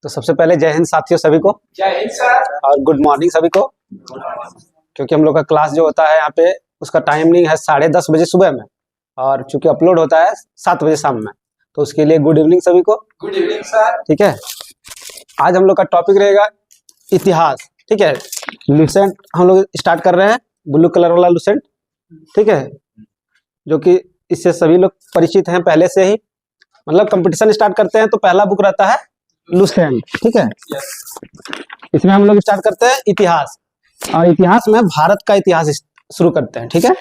तो सबसे पहले जय हिंद साथियों सभी को। जय हिंद सर। और गुड मॉर्निंग सभी को। क्योंकि हम लोग का क्लास जो होता है यहाँ पे उसका टाइमिंग है 10:30 बजे सुबह में, और चूंकि अपलोड होता है 7 बजे शाम में, तो उसके लिए गुड इवनिंग सभी को। Good evening sir. ठीक है, आज हम लोग का टॉपिक रहेगा इतिहास। ठीक है, लुसेंट हम लोग स्टार्ट कर रहे हैं, ब्लू कलर वाला लुसेंट। ठीक है, जो कि इससे सभी लोग परिचित हैं पहले से ही। मतलब कंपटीशन स्टार्ट करते हैं तो पहला बुक रहता है लुसेंट। ठीक है, इसमें हम लोग स्टार्ट करते हैं इतिहास, और इतिहास में भारत का इतिहास शुरू करते हैं। ठीक है,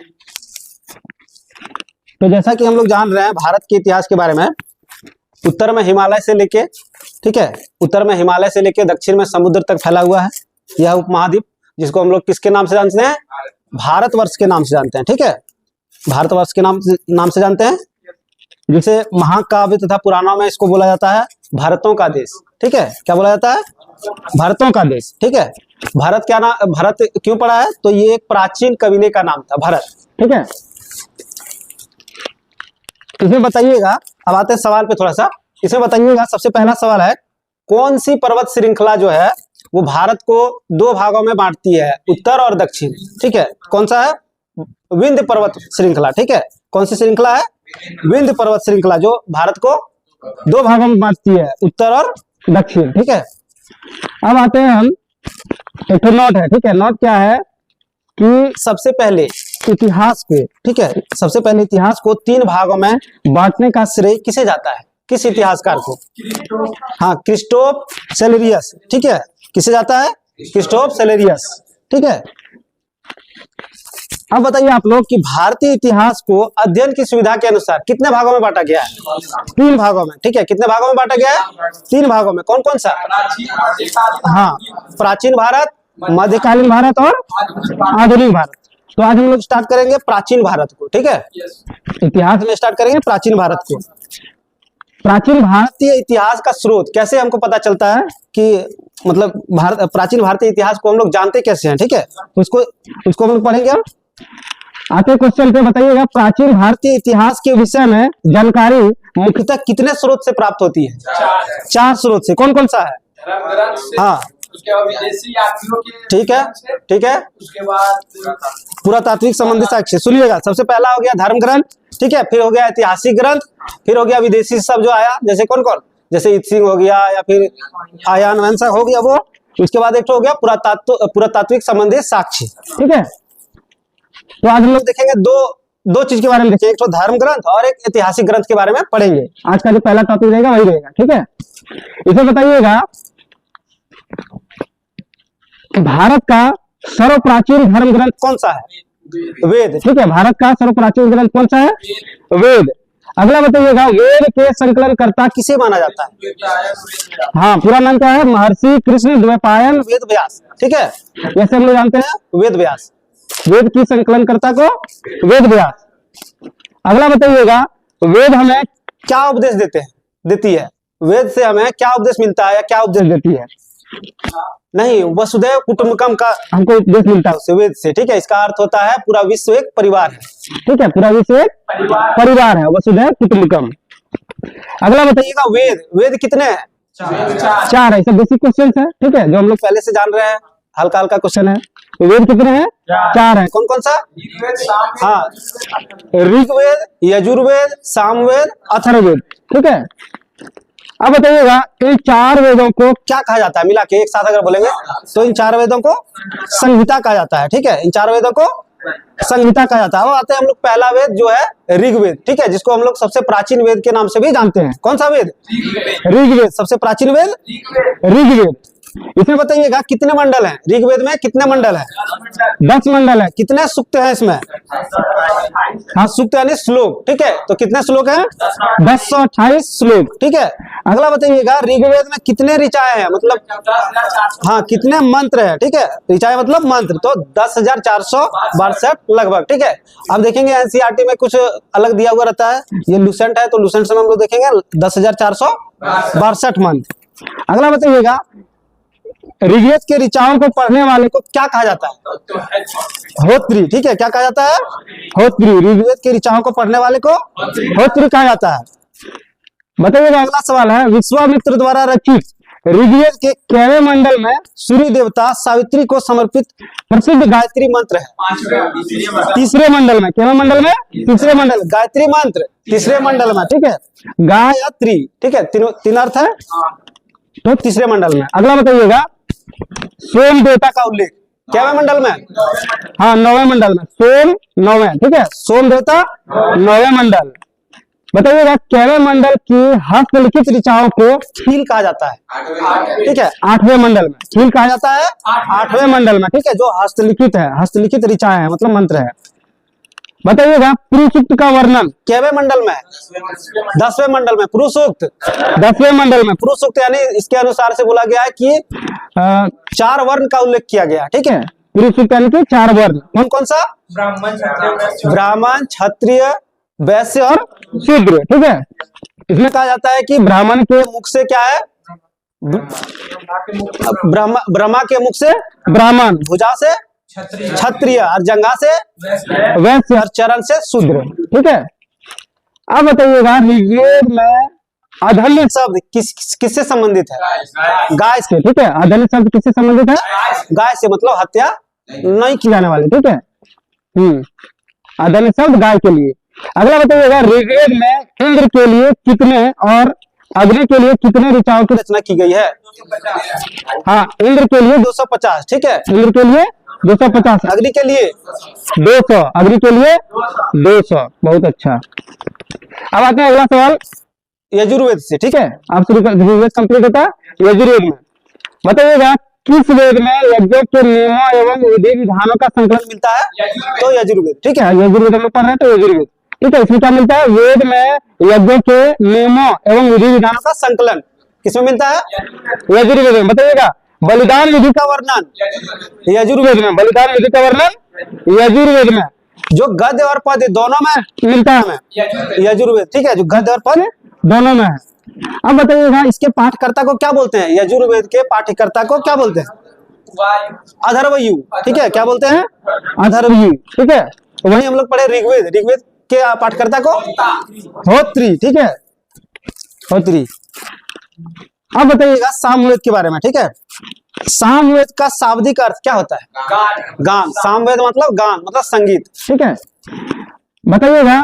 तो जैसा कि हम लोग जान रहे हैं भारत के इतिहास के बारे में, उत्तर में हिमालय से लेके, ठीक है, उत्तर में हिमालय से लेके दक्षिण में समुद्र तक फैला हुआ है यह उपमहाद्वीप, जिसको हम लोग किसके नाम से जानते हैं? भारतवर्ष के नाम से जानते हैं। ठीक है, भारतवर्ष के नाम से जानते हैं, जिसे महाकाव्य तथा पुराणों में इसको बोला जाता है भारतों का देश। ठीक है, क्या बोला जाता है? भारतों का देश। ठीक है, भारत क्या नाम, भारत क्यों पड़ा है? तो ये एक प्राचीन कबीले का नाम था, भारत। ठीक है, इसमें बताइएगा, अब आते हैं सवाल पे थोड़ा सा। इसमें बताइएगा, सबसे पहला सवाल है, कौन सी पर्वत श्रृंखला जो है वो भारत को 2 भागों में बांटती है, उत्तर और दक्षिण? ठीक है, कौन सा है? विंध्य पर्वत श्रृंखला। ठीक है, कौन सी श्रृंखला है? विंध्य पर्वत श्रृंखला, जो भारत को 2 भागों में बांटती है, उत्तर और दक्षिण। ठीक है, अब आते हैं हम, एक नोट है। ठीक है, नोट क्या है कि सबसे पहले इतिहास को, ठीक है, सबसे पहले इतिहास को 3 भागों में बांटने का श्रेय किसे जाता है? किस इतिहासकार को? हाँ, क्रिस्टोफ सेलेरियस। ठीक है, किसे जाता है? क्रिस्टोफ सेलेरियस। ठीक है, अब बताइए आप लोग कि भारतीय इतिहास को अध्ययन की सुविधा के अनुसार कितने भागों में बांटा गया है? 3 भागों में। ठीक है, कितने भागों में बांटा गया है? 3 भागों में। कौन कौन सा? हाँ, प्राचीन भारत, मध्यकालीन भारत और आधुनिक भारत। तो आज हम लोग स्टार्ट करेंगे प्राचीन भारत को। ठीक है, इतिहास में स्टार्ट करेंगे प्राचीन भारत को। प्राचीन भारतीय इतिहास का स्रोत कैसे हमको पता चलता है कि मतलब प्राचीन भारतीय इतिहास को हम लोग जानते कैसे हैं? ठीक है, उसको हम लोग पढ़ेंगे। हम आते क्वेश्चन पे बताइएगा, प्राचीन भारतीय इतिहास के विषय में जानकारी मुख्यतः कितने स्रोत से प्राप्त होती है? 4 स्रोत से। कौन कौन सा है? हाँ, उसके बाद विदेशी यात्रियों के, ठीक है, ठीक है, उसके बाद पुरातात्विक संबंधी साक्ष्य। सुनिएगा, सबसे पहला हो गया धर्म ग्रंथ, ठीक है, फिर हो गया ऐतिहासिक ग्रंथ, फिर हो गया विदेशी सब जो आया, जैसे कौन कौन, जैसे इत्सिंग हो गया या फिर आयान वंशक हो गया वो। उसके बाद एक हो गया पुरातात्विक संबंधी साक्ष्य। ठीक है, तो आज हम लोग देखेंगे दो चीज के बारे में देखेंगे, एक तो धर्म ग्रंथ और एक ऐतिहासिक ग्रंथ के बारे में पढ़ेंगे। आज का जो पहला टॉपिक रहेगा वही रहेगा। ठीक है, इसे बताइएगा, भारत का सर्वप्राचीन धर्म ग्रंथ कौन सा है? वेद। ठीक है, भारत का सर्वप्राचीन ग्रंथ कौन सा है? वेद। अगला बताइएगा, वेद के संकलनकर्ता किसे माना जाता है? हाँ, पूरा नाम क्या है? महर्षि कृष्ण द्वैपायन वेद व्यास। ठीक है, जैसे हम लोग जानते हैं वेद व्यास, वेद की संकलनकर्ता को वेद व्यास। अगला बताइएगा, वेद हमें क्या उपदेश देती है? वेद से हमें क्या उपदेश मिलता है या क्या उपदेश देती है? नहीं, वसुधैव कुटुंबकम का हमको उपदेश मिलता है उससे, वेद से। ठीक है, इसका अर्थ होता है पूरा विश्व एक परिवार है। ठीक है, पूरा विश्व एक परिवार है, वसुधैव कुटुंबकम। अगला बताइएगा, वेद कितने हैं? 4 है। सब बेसिक क्वेश्चन है। ठीक है, जो हम लोग पहले से जान रहे हैं, हल्का हल्का क्वेश्चन है। वेद कितने हैं? 4 है। कौन कौन सा? हाँ, ऋग्वेद, यजुर्वेद, सामवेद, अथर्ववेद। ठीक है, अब बताइएगा, इन 4 वेदों को क्या कहा जाता है? मिला के एक साथ अगर बोलेंगे तो इन 4 वेदों को संहिता कहा जाता है। ठीक है, इन 4 वेदों को संहिता कहा जाता है। अब आते हैं हम लोग पहला वेद जो है ऋग्वेद। ठीक है, जिसको हम लोग सबसे प्राचीन वेद के नाम से भी जानते हैं। कौन सा वेद? ऋग्वेद। सबसे प्राचीन वेद ऋग्वेद। इसमें बताइएगा कितने मंडल हैं? ऋग्वेद में कितने मंडल हैं? 10 मंडल है। कितने सूक्त हैं इसमें? हाँ, सूक्त यानी श्लोक। ठीक है, तो कितने श्लोक हैं? 1028 श्लोक। ठीक है, अगला बताइएगा, ऋग्वेद में कितने ऋचाएं हैं? मतलब हाँ, कितने मंत्र हैं? ठीक है, ऋचाएं मतलब मंत्र, तो 10,462 लगभग। ठीक है, अब देखेंगे एनसीईआरटी में कुछ अलग दिया हुआ रहता है, ये लुसेंट है तो लुसेंट से हम लोग देखेंगे 10,462 मंत्र। अगला बताइएगा, ऋग्वेद के ऋचाओं को पढ़ने वाले को क्या कहा जाता है? होत्री। ठीक है, क्या कहा जाता है? होत्री। ऋग्वेद के ऋचाओं को पढ़ने वाले को होत्री कहा जाता है। बताइएगा, अगला सवाल है, विश्वामित्र द्वारा रचित ऋग्वेद के केवे मंडल में सूर्य देवता सावित्री को समर्पित प्रसिद्ध गायत्री मंत्र है? तीसरे मंडल में। केवे मंडल में? तीसरे मंडल। गायत्री मंत्र तीसरे मंडल में, ठीक है। गायत्री, ठीक है, तीन अर्थ है तो तीसरे मंडल में। अगला बताइएगा, सोम देवता का उल्लेख केवे मंडल में? हाँ, 9वें मंडल में। सोम 9वें, ठीक है, सोम देवता 9वें मंडल। बताइएगा, केवे मंडल की हस्तलिखित ऋचाओं को खील कहा जाता है? ठीक है, 8वें मंडल में। खील कहा जाता है 8वें मंडल में, ठीक है, जो हस्तलिखित है, हस्तलिखित ऋचाएं है, मतलब मंत्र है। बताइएगा, पुरुष सूक्त का वर्णन केवे मंडल में? 10वें मंडल में। पुरुष सूक्त 10वें मंडल में। पुरुष सूक्त यानी इसके अनुसार से बोला गया है कि 4 वर्ण का उल्लेख किया गया, ठीक है। पुरुष सूक्त यानी कि 4 वर्ण। कौन कौन सा? ब्राह्मण, क्षत्रिय, वैश्य और शूद्र, ठीक है। इसमें कहा जाता है कि ब्राह्मण के मुख से क्या है? ब्रह्मा के मुख से ब्राह्मण, भुजा से क्षत्रिय और जंघा से वैश्य और चरण से शूद्र, ठीक है। अब बताइएगा, ऋग्वेद में अधन्य शब्द किससे संबंधित है? गाय से, ठीक है। अधन्य शब्द किससे संबंधित है? गाय से, मतलब हत्या नहीं की जाने वाली, ठीक है। अधन्य शब्द गाय के लिए। अगला बताइएगा, ऋग्वेद में इंद्र के लिए कितने और अग्नि के लिए कितने ऋचाओं की रचना की गई है? हाँ, इंद्र के लिए 250, ठीक है। इंद्र के लिए 250, अग्नि के लिए 200, अग्नि के लिए 200। बहुत अच्छा। अब आते हैं अगला सवाल यजुर्वेद से, ठीक है। आप ऋग्वेद कंप्लीट होता है यजुर्वेद में। बताइएगा, किस वेद में यज्ञों के नियमों एवं विधि विधानों का संकलन मिलता है? तो यजुर्वेद, ठीक है। यजुर्वेद में पढ़ रहे हैं तो यजुर्वेद, ठीक है। इसमें क्या मिलता है? वेद में यज्ञों के नियमों एवं विधि विधानों का संकलन किसमें मिलता है? यजुर्वेद में। बताइएगा, बलिदान विधि का वर्णन यजुर्वेद में। बलिदान विधि का वर्णन यजुर्वेद में। जो गद्य और पद्य दोनों में मिलता है हमें यजुर्वेद, ठीक है। जो गद्य और पद्य दोनों में है। अब बताइएगा, इसके पाठकर्ता को क्या बोलते हैं? यजुर्वेद के पाठकर्ता को क्या बोलते हैं? अथर्वयु, ठीक है। क्या बोलते हैं? अथर्वयु, ठीक है। वहीं हम लोग पढ़े ऋग्वेद, ऋग्वेद के पाठकर्ता को होत्री, ठीक है, होत्री। अब बताइएगा सामवेद के बारे में, ठीक है। सामवेद का शाब्दिक अर्थ क्या होता है? गान। सामवेद मतलब गान, मतलब संगीत, ठीक है। बताइएगा,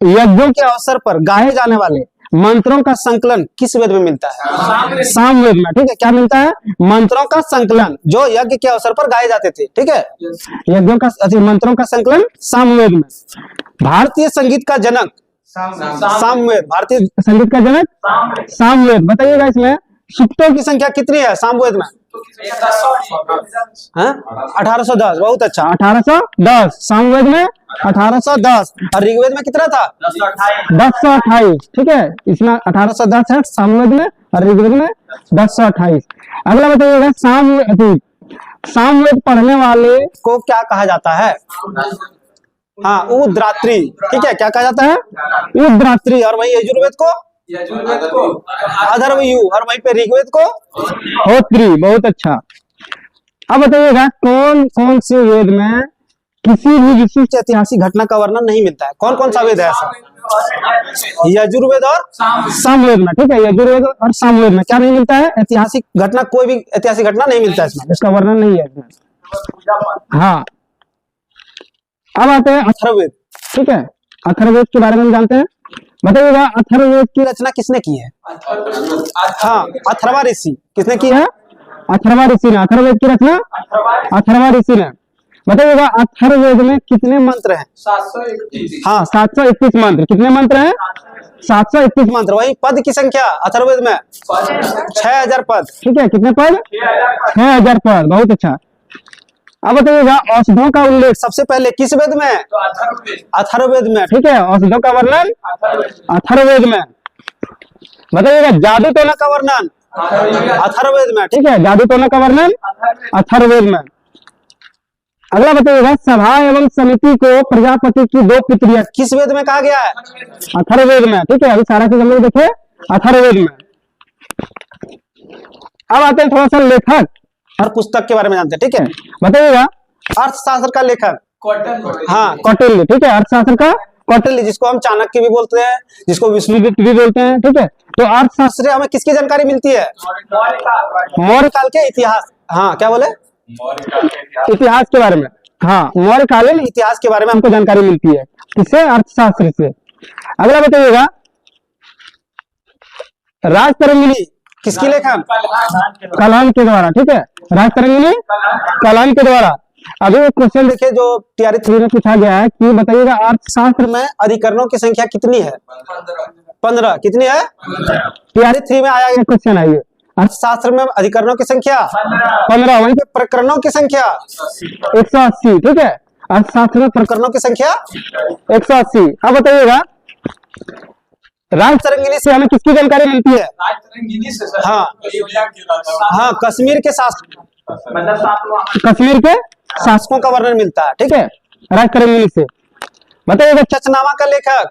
यज्ञों के अवसर पर गाए जाने वाले मंत्रों का संकलन किस वेद में मिलता है? सामवेद में, ठीक है। क्या मिलता है? मंत्रों का संकलन जो यज्ञ के अवसर पर गाए जाते थे, ठीक है। यज्ञों का मंत्रों का संकलन सामवेद में। भारतीय संगीत का जनक सामवेद। भारतीय संगीत का जनक सामवेद। बताइएगा, इसमें सूक्तों की संख्या कितनी है सामवेद में? 1810। बहुत अच्छा, 1810 सामवेद में 1810। और ऋग्वेद में कितना था? 1028, ठीक है। इसमें 1810 है सामवेद में और ऋग्वेद में 1028। अगला बताइएगा, सामवेद पढ़ने वाले को क्या कहा जाता है? हाँ, उद्रात्री, ठीक है। क्या कहा जाता है? उद्रात्री। और वही यजुर्वेद को अथर्वयु और वहीं पे ऋग्वेद को होत्री। बहुत अच्छा। अब बताइएगा, कौन कौन से वेद में किसी भी विशिष्ट ऐतिहासिक घटना का वर्णन नहीं मिलता है? कौन कौन सा वेद है ऐसा? यजुर्वेद और सामवेद में, ठीक है। यजुर्वेद और सामवेद में क्या नहीं मिलता है? ऐतिहासिक घटना, कोई भी ऐतिहासिक घटना नहीं मिलता है इसमें, इसका वर्णन नहीं है इसमें। हाँ, अब आते हैं अथर्ववेद, ठीक है। अथर्ववेद के बारे में हम जानते हैं। बताइएगा, अथर्ववेद की रचना किसने की है? हाँ, अथर्वा ऋषि। किसने की है? अथर्वा ऋषि ने। अथर्ववेद की रचना अथर्वा ऋषि ने। बताइएगा, अथर्ववेद में कितने मंत्र हैं? 731। हाँ, 731 मंत्र। कितने मंत्र हैं? 731 मंत्र। वही पद की संख्या अथर्ववेद में 6000 पद, ठीक है। कितने पद? 6000 पद। बहुत अच्छा। अब बताइएगा, औषधों का उल्लेख सबसे पहले किस वेद में? अथर्ववेद में, ठीक है। औषधों का वर्णन अथर्ववेद में। बताइएगा, जादू टोना का वर्णन अथर्ववेद में, ठीक है। जादू टोना का वर्णन अथर्ववेद में। अगला बताइएगा, सभा एवं समिति को प्रजापति की 2 पुत्रियां किस वेद में कहा गया है? अथर्ववेद में, ठीक है। अभी सारा चीज हम लोग देखे अथर्ववेद में। अब आते हैं थोड़ा सा लेखक और पुस्तक के बारे में जानते हैं, ठीक है। बताइएगा, अर्थशास्त्र का लेखक? हाँ, कौटिल्य, ठीक है। अर्थशास्त्र का कौटिल्य, जिसको हम चाणक्य भी बोलते हैं, जिसको विष्णुगुप्त भी बोलते हैं, ठीक है। तो अर्थशास्त्र से हमें किसकी जानकारी मिलती है? मौर्य काल के इतिहास। हाँ, क्या बोले? इतिहास के बारे में। हाँ, मौर्यकालीन इतिहास के बारे में हमको जानकारी मिलती है, किससे? अर्थशास्त्र से। अगला बताइएगा, राजतरंगिणी किसकी लेखन? कलहन के द्वारा, ठीक है। राजतरंगिणी कलहन के द्वारा। अभी एक क्वेश्चन देखिए जो टीआरई 3 में पूछा गया है कि बताइएगा अर्थशास्त्र में अधिकरणों की संख्या कितनी है? 15। कितनी है? टीआरई 3 में आया गया क्वेश्चन है ये। अर्थशास्त्र में अधिकरणों की संख्या 15। वहीं पे प्रकरणों की संख्या 180, ठीक है। अर्थशास्त्र में प्रकरणों की संख्या 180। अब बताइएगा राजतरंगिणी से हमें किसकी जानकारी मिलती है? राजतरंगिणी से सर। हाँ हाँ, कश्मीर के शासकों का वर्णन मिलता है, ठीक है, राजतरंगिणी से। बताइएगा चचनामा का लेखक?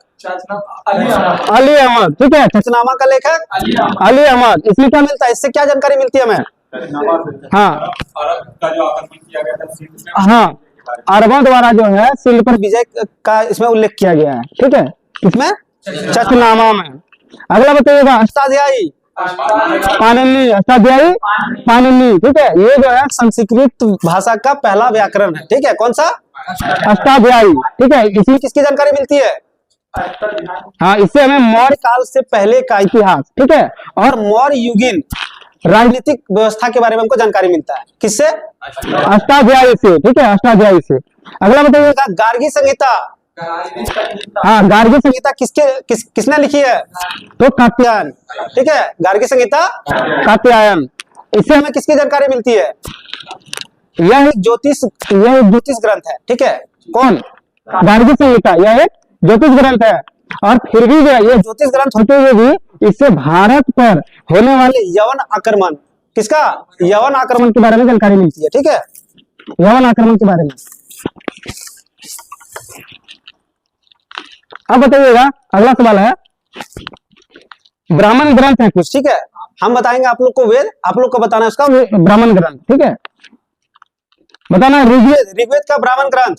अली अहमद, ठीक है। चचनामा का लेखक अली अहमद। इसमें क्या मिलता है? इससे क्या जानकारी मिलती है हमें? हाँ हाँ, अरबों द्वारा जो है सिंध पर विजय का इसमें उल्लेख किया गया है, ठीक है, इसमें चचनामा में। अगला बताइएगा अष्टाध्यायी पाणिनि। अष्टाध्यायी पाणिनि, ठीक है। ये जो है संस्कृत भाषा का पहला व्याकरण है, ठीक है। कौन सा? अष्टाध्यायी, ठीक है। इसमें किसकी जानकारी मिलती है? हाँ, इससे हमें मौर्य काल से पहले का इतिहास, ठीक है, और मौर्य युगीन राजनीतिक व्यवस्था के बारे में हमको जानकारी मिलता है। किससे? अष्टाध्यायी से, ठीक है, अष्टाध्यायी से। अगला बताइएगा गार्गी संहिता। हाँ, गार्गी संहिता किसने लिखी है? तो कात्यायन, ठीक है। गार्गी संहिता कात्यायन। इससे हमें किसकी जानकारी मिलती है? यह एक ज्योतिष ग्रंथ है, ठीक है। कौन? गार्गी संहिता, यह एक ज्योतिष ग्रंथ है। और फिर भी जो ये ज्योतिष ग्रंथ होते हुए भी इससे भारत पर होने वाले यवन आक्रमण, किसका? यवन आक्रमण के बारे में जानकारी मिलती है, ठीक है। यवन आक्रमण के बारे में। अब बताइएगा अगला सवाल है, ब्राह्मण ग्रंथ है कुछ, ठीक है। हम बताएंगे आप लोग को वेद, आप लोग को बताना है उसका ब्राह्मण ग्रंथ, ठीक है। बताना ऋग्वेद। ऋग्वेद का ब्राह्मण ग्रंथ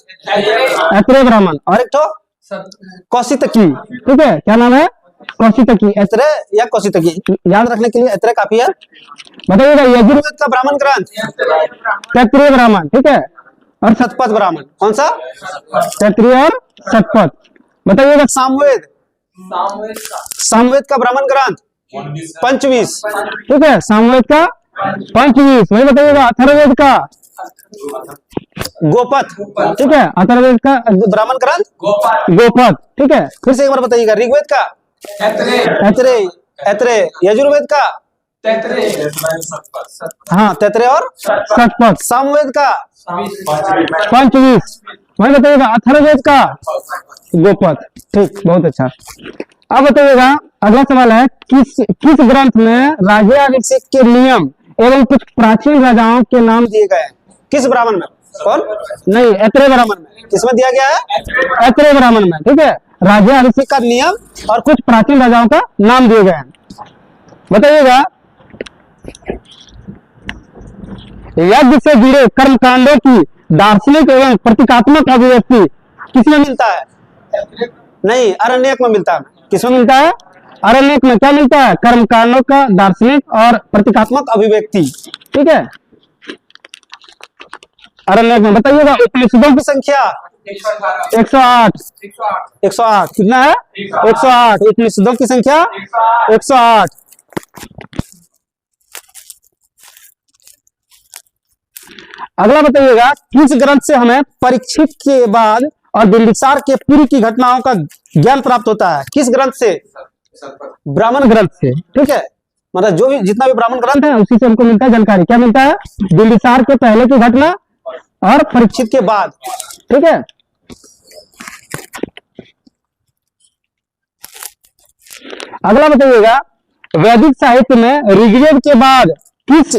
ऐत्रेय ब्राह्मण। और एक तो कौशितकी, ठीक है। क्या नाम है? कौशितकी, ऐत्रेय या कौशितकी, याद रखने के लिए ऐत्रेय काफी है। बताइएगा यजुर्वेद का ब्राह्मण ग्रंथ तैत्तिरीय ब्राह्मण, ठीक है। और शतपथ ब्राह्मण। कौन सा? तैत्तिरीय और शतपथ। बताइएगा सामवेद। सामवेद का ब्राह्मण ग्रंथ पंचवीस, ठीक है। सामवेद का 25। वही बताइएगा अथर्ववेद का गोपथ, ठीक है। अथर्ववेद का ब्राह्मण ग्रंथ गोपथ, ठीक है। फिर से एक बार बताइएगा ऋग्वेद का ऐत्रेय, यजुर्वेद का हाँ तैत्तिरीय और शतपथ, सामवेद का 25। वही बताइएगा अथर्ववेद का गोपथ, ठीक, बहुत अच्छा। अब बताइएगा अगला सवाल है, किस ग्रंथ में राज्याभिषेक के नियम एवं कुछ प्राचीन राजाओं के नाम दिए गए हैं? किस ब्राह्मण में? कौन? नहीं, ऐत्रेय ब्राह्मण में। किसमें दिया गया है? ऐत्रेय ब्राह्मण में, ठीक है। राज्याभिषेक का नियम और कुछ प्राचीन राजाओं का नाम दिए गए हैं। बताइएगा यज्ञ से जुड़े कर्मकांडों की दार्शनिक एवं प्रतीकात्मक अभिव्यक्ति किसमें मिलता है? नहीं, अरण्यक में मिलता है। किसमें मिलता है? अरण्यक में। क्या मिलता है? कर्मकांडों का दार्शनिक और प्रतीकात्मक अभिव्यक्ति, ठीक है, अरण्यक में। बताइएगा उपनिषदों की संख्या 108। 108 कितना है? 108। उपनिषदों की संख्या 108। अगला बताइएगा किस ग्रंथ से हमें परीक्षित के बाद और बिंबिसार के पूर्व की घटनाओं का ज्ञान प्राप्त होता है? किस ग्रंथ से? ब्राह्मण ग्रंथ से, ठीक है। मतलब जो भी जितना भी ब्राह्मण ग्रंथ है उसी से हमको मिलता है जानकारी। क्या मिलता है? बिंबिसार के पहले की घटना और परीक्षित के बाद, ठीक है। अगला बताइएगा वैदिक साहित्य में ऋग्वेद के बाद किस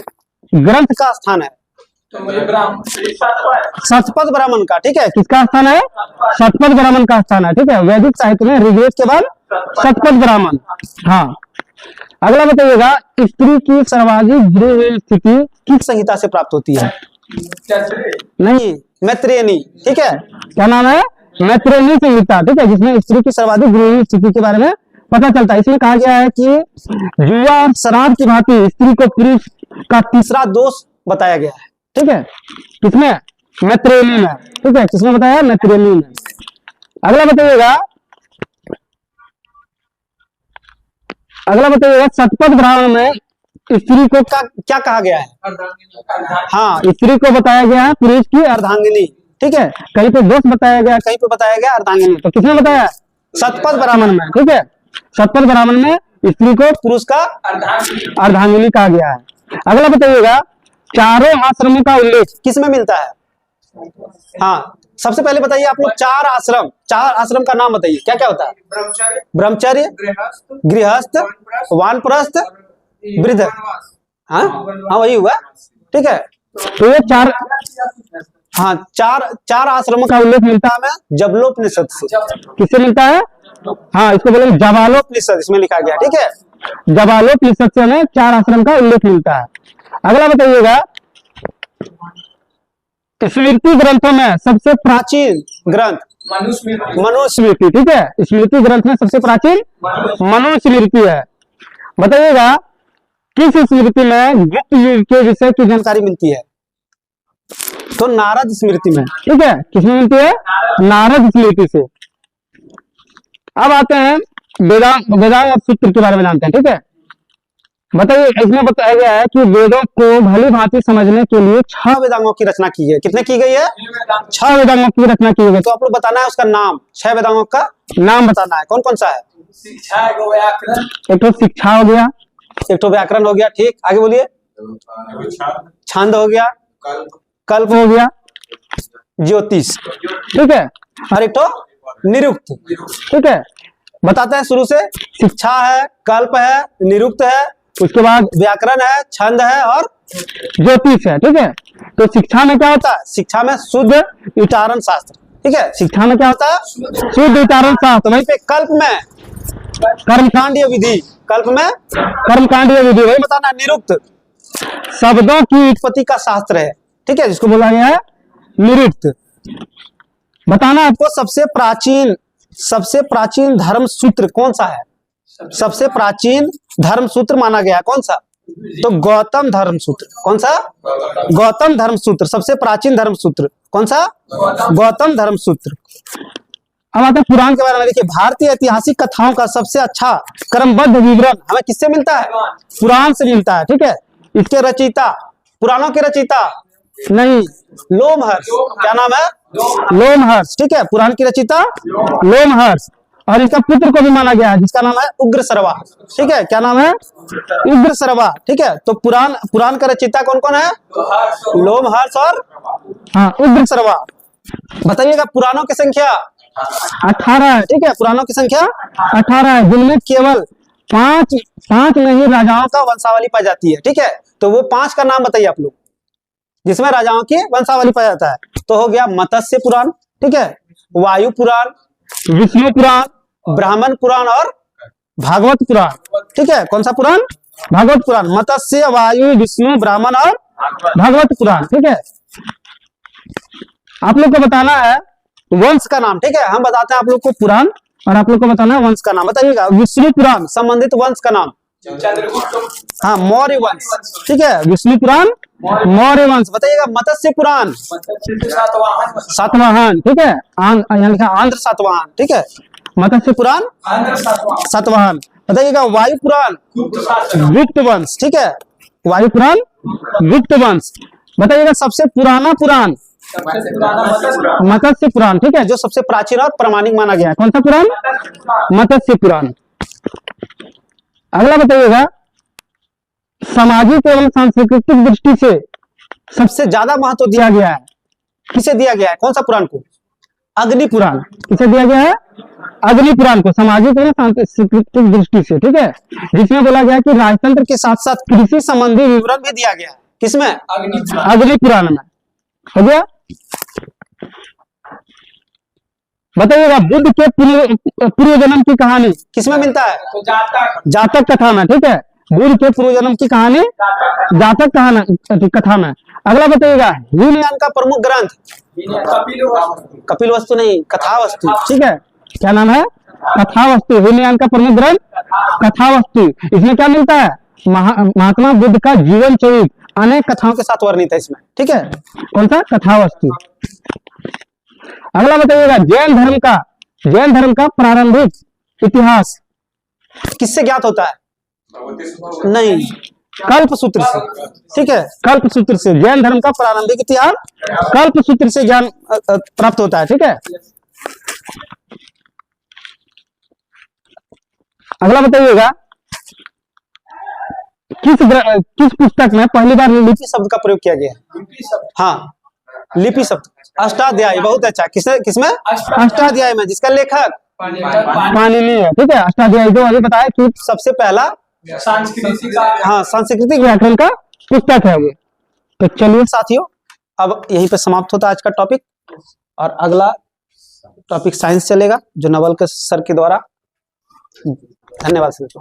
ग्रंथ का स्थान है? शतपथ ब्राह्मण का, ठीक है। किसका स्थान है? शतपथ ब्राह्मण का स्थान है, ठीक है। वैदिक साहित्य में ऋग्वेद के बाद शतपथ ब्राह्मण। हाँ, अगला बताइएगा स्त्री की सर्वाधिक दृढ़ स्थिति किस संहिता से प्राप्त होती है? नहीं, मैत्रेयनी, ठीक है। क्या नाम है? मैत्रेयी संहिता, ठीक है, जिसमें स्त्री की सर्वाधिक गृहिणी स्थिति के बारे में पता चलता है। इसमें कहा गया है कि जुआ और शराब की भांति स्त्री को पुरुष का तीसरा दोष बताया गया है, ठीक है, किसमें? मैत्रेयी में, ठीक है, किसमें बताया? मैत्रेयी में। अगला बताइएगा, शतपथ ब्राह्मण में स्त्री को क्या कहा गया है? हाँ, स्त्री को बताया गया है पुरुष की अर्धांगिनी, ठीक है, कहीं पे दोष बताया गया, कहीं पे बताया गया अर्धांगिनी। तो किसने बताया? शतपथ ब्राह्मण में, ठीक है, शतपथ ब्राह्मण में स्त्री को पुरुष का अर्धांगिनी कहा गया है। अगला बताइएगा, चारों आश्रमों का उल्लेख किसमें मिलता है? हाँ, सबसे पहले बताइए आप लोग, चार आश्रम का नाम बताइए, क्या क्या होता है? ब्रह्मचर्य, गृहस्थ, वानप्रस्थ, वृद्ध। हाँ हाँ, वही हुआ, ठीक है। तो ये चार आश्रमों का उल्लेख मिलता है हमें जबलोपनिषद से। किससे मिलता है? हाँ, इसको बोलेंगे जबालोपनिषद, इसमें लिखा गया, ठीक है, जबालोपनिषद से हमें 4 आश्रम का उल्लेख मिलता है। अगला बताइएगा, स्मृति ग्रंथों में सबसे प्राचीन ग्रंथ मनुस्मृति, ठीक है, स्मृति ग्रंथ में सबसे प्राचीन मनुस्मृति है। बताइएगा, किस स्मृति में गुप्त युग के विषय की जानकारी मिलती है? तो नारद स्मृति में, ठीक है, किसमें मिलती है? नारद स्मृति से। अब आते हैं वेदांग और सूत्र के बारे में जानते हैं, ठीक है। बताइए, इसमें बताया गया है कि वेदों को भली भांति समझने के लिए 6 वेदांगों की रचना की है। कितने की गई है? 6 वेदांगों की रचना की गई। तो आप लोग बताना है उसका नाम, 6 वेदांगों का नाम बताना है, कौन कौन सा है? शिक्षा, व्याकरण, एक तो शिक्षा हो गया, एक तो व्याकरण हो गया, ठीक, आगे बोलिए। छंद हो गया, कल्प हो गया, ज्योतिष, ठीक है, और एक तो निरुक्त, ठीक है। बताते हैं शुरू से, शिक्षा है, कल्प है, निरुक्त है, उसके बाद व्याकरण है, छंद है और ज्योतिष है, ठीक है। तो शिक्षा में क्या होता है? शिक्षा में शुद्ध उच्चारण शास्त्र, ठीक है, शिक्षा में क्या होता है? शुद्ध उच्चारण शास्त्र। वहीं पे कल्प में कर्मकांडीय विधि, कल्प में कर्मकांडीय विधि, वही बताना। निरुक्त शब्दों की उत्पत्ति का शास्त्र है, ठीक है, जिसको बोला गया है निरुक्त। बताना आपको सबसे प्राचीन धर्म सूत्र कौन सा है? सबसे प्राचीन धर्म सूत्र माना गया कौन सा? तो गौतम धर्म सूत्र। कौन सा? गौतम धर्म सूत्र। सबसे प्राचीन धर्म सूत्र कौन सा? गौतम धर्म सूत्र। अब आते हैं पुराण के बारे में। देखिए, भारतीय ऐतिहासिक कथाओं का सबसे अच्छा क्रमबद्ध विवरण हमें किससे मिलता है? पुराण से मिलता है, ठीक है। इसके रचयिता, पुराणों के रचयिता नहीं, लोमहर्ष। क्या नाम है? लोमहर्ष, ठीक है, पुराण की रचयिता लोमहर्ष। और इसका पुत्र को भी माना गया है, जिसका नाम है उग्रसर्वा, ठीक है। क्या नाम है? उग्रसर्वा, ठीक है। तो पुराण का रचयिता कौन कौन है? लोमहर्ष और हाँ उग्रसर्वा। बताइएगा, पुराणों की संख्या 18 है, ठीक है, पुराणों की संख्या 18 है, जिनमें केवल पांच में ही राजाओं का वंशावली पाई जाती है, ठीक है। तो वो 5 का नाम बताइए आप लोग, जिसमें राजाओं की वंशावली पाया जाता है। तो हो गया मत्स्य पुराण, ठीक है, वायु पुराण, विष्णु पुराण, ब्राह्मण पुराण और भागवत पुराण, ठीक है। कौन सा पुराण? भागवत पुराण। मत्स्य, वायु, विष्णु, ब्राह्मण और भागवत पुराण, ठीक है। आप लोग को बताना है वंश का नाम, ठीक है। हम बताते हैं आप लोग को पुराण और आप लोग को बताना है वंश का नाम। बताइएगा, विष्णु पुराण संबंधित वंश का नाम? हाँ, मौर्य वंश, ठीक है। विष्णु पुराण मौर्य वंश। बताइएगा, मत्स्य पुराण सातवाहन, ठीक है, यहाँ लिखा आंध्र सातवाहन, ठीक है। मत्स्य पुराण सातवाहन। बताइएगा, वायु पुराण गुप्त वंश, ठीक है, वायु पुराण गुप्त वंश। बताइएगा, सबसे पुराना पुराण मत्स्य पुराण, ठीक है, जो सबसे प्राचीन और प्रामाणिक माना गया है। कौन सा पुराण? मत्स्य पुराण। अगला बताइएगा, सामाजिक एवं सांस्कृतिक दृष्टि से सबसे ज्यादा महत्व दिया गया है, किसे दिया गया है? कौन सा पुराण को? अग्नि पुराण। किसे दिया गया है? अग्नि पुराण को, सामाजिक एवं सांस्कृतिक दृष्टि से, ठीक है, जिसमें बोला गया कि राजतंत्र के साथ साथ कृषि संबंधी विवरण भी दिया गया है। किसमें? अग्नि पुराण में। हो गया। बताइएगा, बुद्ध के पूर्व जन्म की कहानी किसमें मिलता है? जातक कथा में, ठीक है, बुद्ध के पूर्व जन्म की कहानी जातक कथा में। अगला बताइएगा हीनयान का प्रमुख ग्रंथ। कपिल वस्तु नहीं, कथा वस्तु। ठीक है, क्या नाम है? कथा वस्तु। हीनयान का प्रमुख ग्रंथ कथा वस्तु। इसमें क्या मिलता है? महात्मा बुद्ध का जीवन चरित अनेक कथाओं के साथ वर्णित है इसमें। ठीक है, कौन सा? कथा वस्तु। अगला बताइएगा जैन धर्म का प्रारंभिक इतिहास किससे ज्ञात होता है? नहीं, कल्प सूत्र से। ठीक है, कल्प सूत्र से जैन धर्म का प्रारंभिक इतिहास कल्प सूत्र से ज्ञान प्राप्त होता है। ठीक है, अगला बताइएगा किस पुस्तक में पहली बार लिपि शब्द का प्रयोग किया गया? हाँ, लिपि शब्द। अष्टाध्यायी, बहुत अच्छा। किसमें? अष्टाध्यायी में, जिसका लेखक पाणिनि है। ठीक है, अष्टाध्यायी जो अभी बताया कि सबसे पहला सांस्कृतिक व्याकरण का पुस्तक है वो। तो चलिए साथियों, अब यहीं पे समाप्त होता है आज का टॉपिक, और अगला टॉपिक साइंस चलेगा जो नवल के सर के द्वारा। धन्यवाद सर।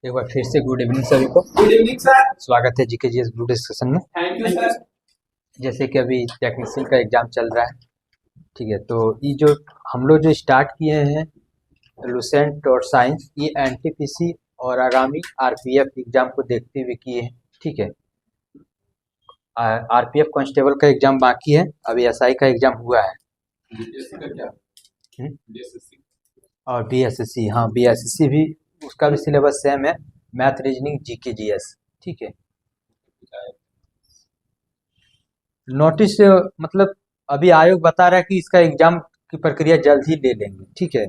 एक बार फिर से गुड इवनिंग सभी को। Good evening sir. स्वागत है जीके जीएस ग्रुप डिस्कशन में। Thank you sir. जैसे कि अभी टेक्नीशियन का एग्जाम चल रहा है, ठीक है, तो ये जो हम लोग जो स्टार्ट किए हैं लुसेंट और साइंस, ये एनटीपीसी और आगामी आरपीएफ एग्जाम को देखते हुए किए हैं। ठीक है, आरपीएफ कांस्टेबल का एग्जाम बाकी है, अभी एसआई का एग्जाम हुआ है। और बीएसएससी, हाँ बीएसएससी भी, उसका भी सिलेबस सेम है, मैथ रीजनिंग जीके जीएस। ठीक है, नोटिस मतलब अभी आयोग बता रहा है कि इसका एग्जाम की प्रक्रिया जल्द ही ले लेंगे। ठीक है,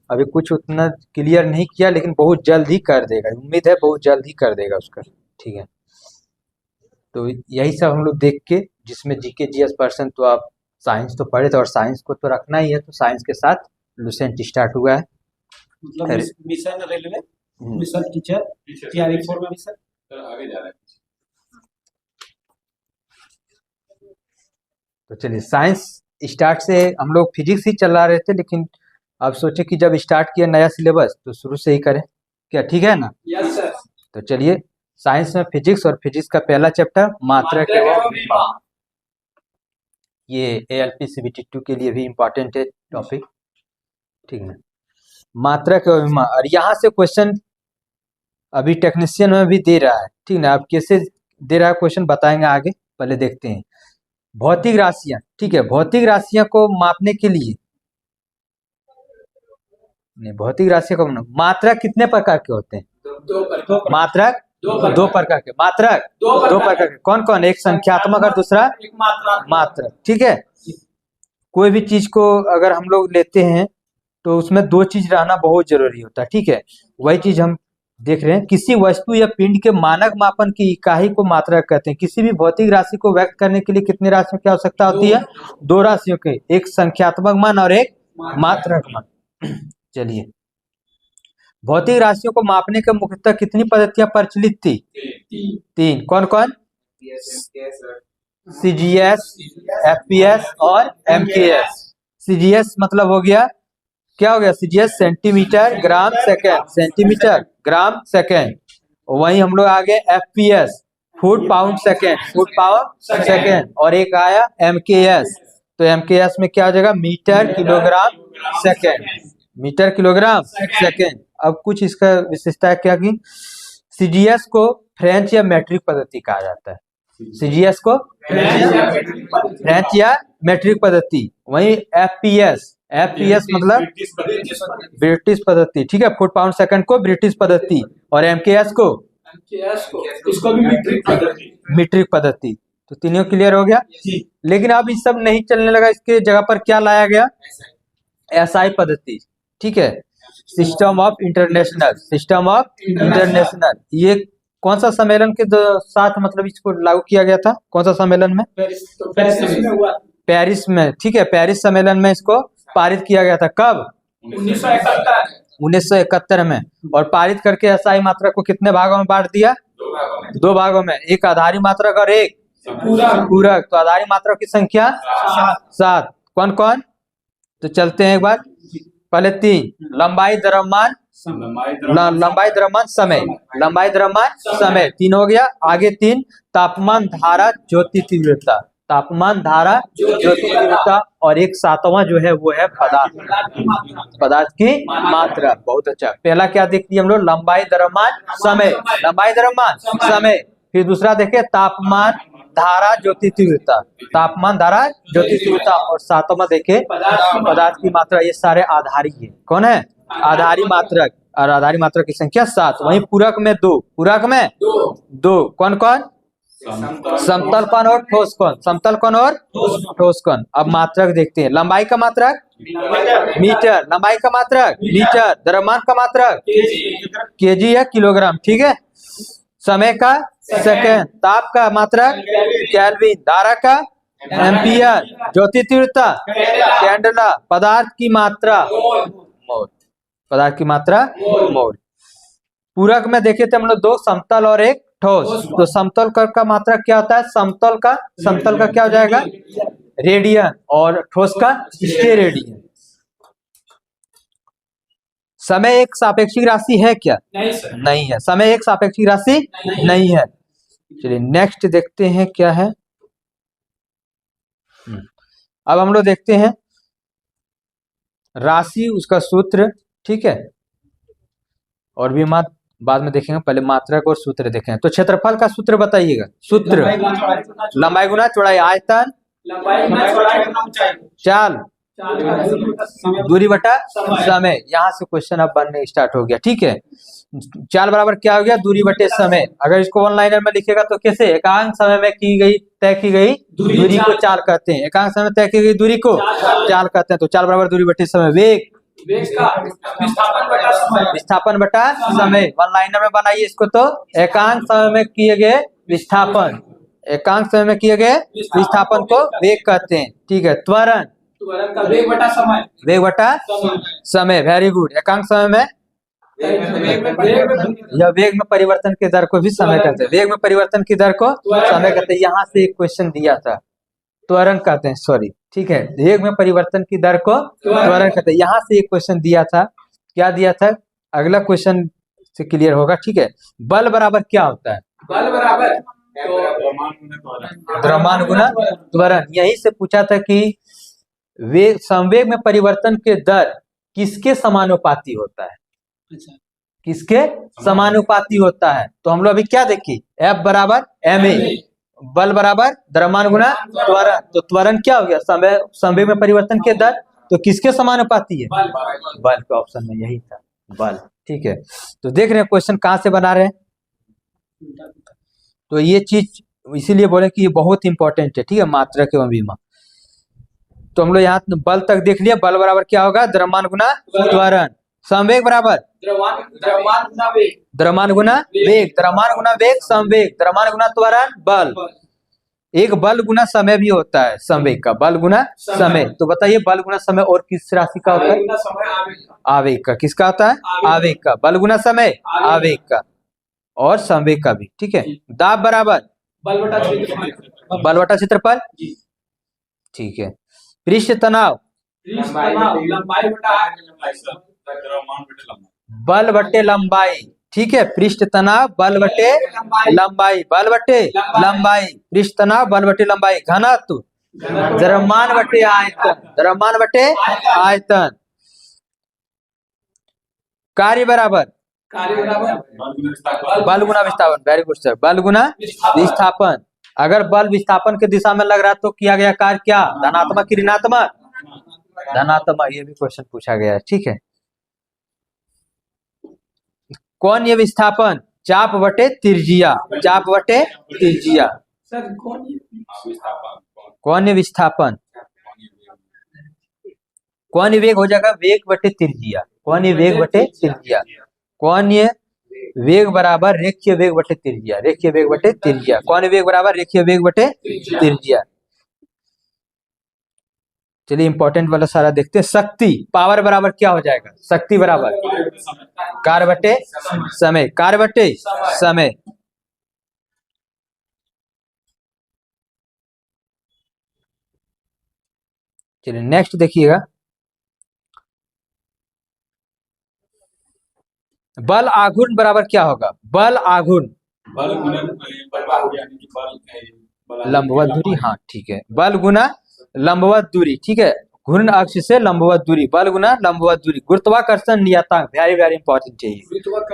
अभी कुछ उतना क्लियर नहीं किया, लेकिन बहुत जल्द ही कर देगा, उम्मीद है बहुत जल्द ही कर देगा उसका। ठीक है, तो यही सब हम लोग देख के, जिसमें जीके जीएस पर्सन तो आप साइंस तो पढ़े थे और साइंस को तो रखना ही है, तो साइंस के साथ लुसेंट स्टार्ट हुआ है। मतलब मिशन रेलवे, मिशन टीचर, तैयारी फॉर में भी सर आगे जा रहा है। तो चलिए, साइंस स्टार्ट से हम लोग फिजिक्स ही चला रहे थे, लेकिन अब सोचे कि जब स्टार्ट किया नया सिलेबस तो शुरू से ही करें, क्या ठीक है ना? Yes sir. तो चलिए, साइंस में फिजिक्स, और फिजिक्स का पहला चैप्टर मात्रक एवं विभव। ये एएलपी सीबीटी 2 के लिए भी इम्पोर्टेंट है टॉपिक। ठीक है, मात्रक एवं विभव, और यहाँ से क्वेश्चन अभी टेक्नीशियन में भी दे रहा है। ठीक है, अब कैसे दे रहा है क्वेश्चन बताएंगे आगे, पहले देखते हैं। भौतिक राशियां, ठीक है, भौतिक राशियां को मापने के लिए, नहीं, भौतिक राशियां को मात्रक कितने प्रकार के होते हैं? मात्रक दो प्रकार के। मात्रक दो प्रकार के, कौन कौन? एक संख्यात्मक और दूसरा मात्रक। ठीक है, कोई भी चीज को अगर हम लोग लेते हैं तो उसमें दो चीज रहना बहुत जरूरी होता है। ठीक है, वही चीज हम देख रहे हैं। किसी वस्तु या पिंड के मानक मापन की इकाई को मात्रक कहते हैं। किसी भी भौतिक राशि को व्यक्त करने के लिए कितनी राशियों की आवश्यकता होती है? दो राशियों के, एक संख्यात्मक मान और एक मात्रक मान। चलिए, भौतिक राशियों को मापने के मुख्यतः कितनी पद्धतियां प्रचलित थी? तीन। कौन कौन? सीजीएस, एफपीएस और एमकेएस। सीजीएस मतलब हो गया, क्या हो गया? CGS centimetre gram second, centimetre gram second. वहीं हम लोग आगे FPS, foot pound second, foot pound second. और एक आया एमकेएस, तो एमकेएस में क्या हो जाएगा? Metre kilogram second, metre kilogram second. अब कुछ इसका विशेषता है क्या कि सीजीएस को फ्रेंच या मैट्रिक पद्धति कहा जाता है। सीजीएस को फ्रेंच या मैट्रिक पद्धति। वहीं एफपीएस, एफपीएस मतलब ब्रिटिश पद्धति। ठीक है, फुट पाउंड सेकंड को ब्रिटिश पद्धति, और एमकेएस को इसको भी मीट्रिक पद्धति। मीट्रिक पद्धति। तो तीनों क्लियर हो गया। लेकिन अब ये सब नहीं चलने लगा, इसके जगह पर क्या लाया गया, एसआई पद्धति। ठीक है, system of international, system of international. ये कौन सा सम्मेलन के साथ मतलब इसको लागू किया गया था, कौन सा सम्मेलन में, पेरिस में। ठीक है, पेरिस सम्मेलन में इसको पारित किया गया था। कब, 1971 में। और पारित करके एसआई मात्रक को कितने भागों में बांट दिया, 2 भागों में, एक आधारी मात्रक और एक पूरक। तो आधारी मात्रक की संख्या 7। कौन कौन, तो चलते हैं एक बार। पहले 3, लंबाई द्रव्यमान, लंबाई द्रव्यमान समय, लंबाई द्रव्यमान समय 3 हो गया। आगे 3, तापमान धारा ज्योति तीव्रता, तापमान धारा ज्योति तीव्रता। और एक 7वां जो है वो है पदार्थ, पदार्थ की मात्रा। बहुत अच्छा। पहला क्या देख लिया हम लोग, लंबाई द्रव्यमान समय, लंबाई द्रव्यमान समय। फिर दूसरा देखे तापमान धारा ज्योति तीव्रता, तापमान धारा ज्योति तीव्रता। और 7वां देखे पदार्थ की मात्रा। ये सारे आधारी है। कौन है, आधारी मात्रक। और आधारी मात्रक की संख्या 7। वहीं पूरक में 2, पूरक में 2। कौन कौन, समतल कण और ठोस कण, समतल कण और ठोस कण। अब मात्रक देखते हैं। लंबाई का मात्रक मीटर, लंबाई का मात्रक मीटर, द्रव्यमान का मात्रक केजी या किलोग्राम। ठीक है, समय का सेकंड, ताप का मात्रक केल्विन, धारा का एम्पियर, ज्योति तीव्रता कैंडेला, पदार्थ की मात्रा मोल, पदार्थ की मात्रा मोल। पूरक में देखे थे हम लोग 2, समतल और एक ठोस। तो समतल का मात्रक क्या होता है, समतल का क्या हो जाएगा, रेडियन। और ठोस का स्टेरेडियन। समय एक सापेक्षिक राशि है क्या, नहीं सर, नहीं है। समय एक सापेक्षिक राशि नहीं है। चलिए नेक्स्ट देखते हैं क्या है। अब हम लोग देखते हैं राशि, उसका सूत्र। ठीक है, और भी बाद में देखेंगे, पहले मात्रक और सूत्र देखें। तो क्षेत्रफल का सूत्र बताइएगा। सूत्र, लंबाई गुना चौड़ाई, आयतन चाल, दूरी बटा समय। यहाँ से क्वेश्चन अब बनने स्टार्ट हो गया। ठीक है, चाल बराबर क्या हो गया, दूरी बटे समय। अगर इसको 1 लाइनर में लिखेगा तो कैसे, एकांक समय में तय की गई दूरी को चाल कहते हैं। एकांक समय में तय की गई दूरी को चाल कहते हैं। तो चाल बराबर दूरी बटे समय। वेग, विस्थापन बटा समय। 1 लाइनर में बनाइए इसको। तो एकांक समय में किए गए विस्थापन, एकांक समय में किए गए विस्थापन को वेग कहते हैं। ठीक है, त्वरण, वेग बटा समय, वेग बटा समय। Very good. एकांक समय में या वेग में परिवर्तन की दर को भी समय कहते हैं। वेग में परिवर्तन की दर को समय कहते हैं। यहाँ से एक क्वेश्चन दिया था, त्वरण कहते हैं, सॉरी। ठीक है, वेग में परिवर्तन की दर को त्वरण कहते हैं। यहाँ से एक क्वेश्चन दिया था, क्या दिया था, अगला क्वेश्चन से क्लियर होगा। ठीक है, बल बराबर क्या होता है, बल बराबर द्रव्यमान गुना त्वरण। यहीं से पूछा था कि वेग, संवेग में परिवर्तन के दर किसके समानुपाती होता है, किसके समानुपाती होता है। तो हम लोग अभी क्या देखिए, F बराबर ma, बल बराबर द्रव्यमान गुना त्वरण। तो त्वरण क्या हो गया, संवेग में परिवर्तन के दर। तो किसके समानुपाती है, बल का ऑप्शन में यही था, बल। ठीक है, तो देख रहे हैं क्वेश्चन कहाँ से बना रहे हैं। तो ये चीज इसीलिए बोले कि ये बहुत इंपॉर्टेंट है। ठीक है, मात्रक एवं विमा। तो हम लोग यहाँ बल तक देख लिया। बल बराबर क्या होगा, द्रव्यमान गुना त्वरण। संवेग बराबर द्रव्यमान गुना वेग, द्रव्यमान गुना वेग संवेग, द्रव्यमान गुना त्वरण बल। एक बल गुना समय भी होता है, संवेग का, बल गुना समय। तो बताइए बल गुना समय और किस राशि का होता है, आवेग का। किसका होता है, आवेग का। बल गुना समय आवेग का, और संवेग का भी। ठीक है, दाब बराबर बल बटा क्षेत्रफल। ठीक है, पृष्ठ तनाव बल बटे लंबाई। ठीक है, पृष्ठ तनाव बल बटे लंबाई, बल बटे लंबाई, पृष्ठ तनाव बल बटे लंबाई। घनत्व द्रव्यमान बटे आयतन, द्रव्यमान बटे आयतन। कार्य बराबर बल गुना विस्थापन। वेरी गुड सर, बल गुना विस्थापन। अगर बल विस्थापन के दिशा में लग रहा है तो किया गया कार्य क्या, धनात्मक कि ऋणात्मक, धनात्मक। ये भी क्वेश्चन पूछा गया है। ठीक है, कौन ये विस्थापन, चाप बटे त्रिज्या, चाप बटे त्रिज्या। सर कौन ये कौन विस्थापन, कौन वेग हो जाएगा वेग बटे त्रिज्या, कौन वेग बटे त्रिज्या, कौन वेग बराबर रेखीय वेग बटे त्रिज्या, रेखीय वेग बटे त्रिज्या, कौन वेग बराबर रेखीय वेग बटे त्रिज्या। चलिए इंपॉर्टेंट वाला सारा देखते हैं। शक्ति पावर बराबर क्या हो जाएगा, शक्ति बराबर कार्य बटे समय, कार्य बटे समय। चलिए नेक्स्ट देखिएगा, बल आघूर्ण बराबर क्या होगा, बल आघूर्ण बल गुणन बल यानी कि बल लंबवत दूरी, हाँ ठीक है, बल गुना लंबवत दूरी, ठीक है, घूर्ण अक्ष से लंबवत दूरी, बल गुना लंबवत दूरी। गुरुत्वाकर्षण नियतांक वेरी वेरी इंपॉर्टेंट चाहिए,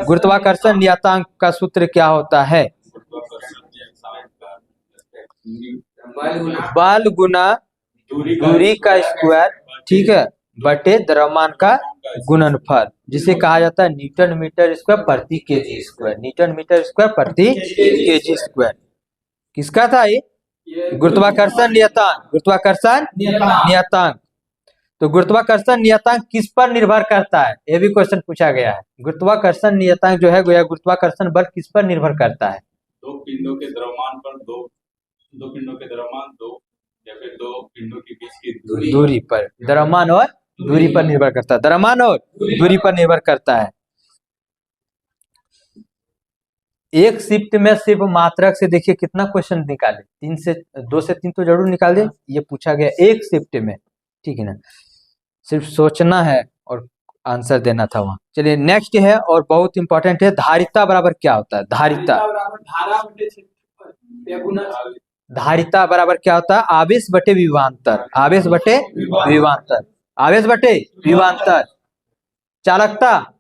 गुरुत्वाकर्षण नियतांक का सूत्र क्या होता है, बल गुना दूरी का स्क्वायर, ठीक है, बटे द्रव्यमान का गुणनफल, जिसे कहा जाता है न्यूटन मीटर स्क्वायर प्रति KG square, newton metre square प्रति केजी स्क्वायर। किसका था ये, गुरुत्वाकर्षण नियतांक, गुरुत्वाकर्षण नियतांक। तो गुरुत्वाकर्षण नियतांक किस पर निर्भर करता है, ये भी क्वेश्चन पूछा गया है। गुरुत्वाकर्षण नियतांक जो है गुरुत्वाकर्षण बल किस पर निर्भर करता है, दो पिंडों के द्रव्यमान पर, दो पिंडों के द्रव्यमान, दो या फिर दो पिंडों के बीच की दूरी पर, द्रव्यमान और दूरी पर निर्भर करता है, द्रव्यमान और दूरी पर निर्भर करता है। एक शिफ्ट में सिर्फ मात्रक से देखिए कितना क्वेश्चन निकाले, 2 से 3 तो जरूर निकाल दे, ये पूछा गया एक शिफ्ट में, ठीक है ना, सिर्फ सोचना है और आंसर देना था वहां। चलिए नेक्स्ट है और बहुत इंपॉर्टेंट है, धारिता बराबर क्या होता है, धारिता, धारा बटे क्षेत्रफल या गुना, धारिता बराबर क्या होता है, आवेश बटे विभवांतर, आवेश बटे विभवांतर, आवेश बटे विभवांतर। चालकता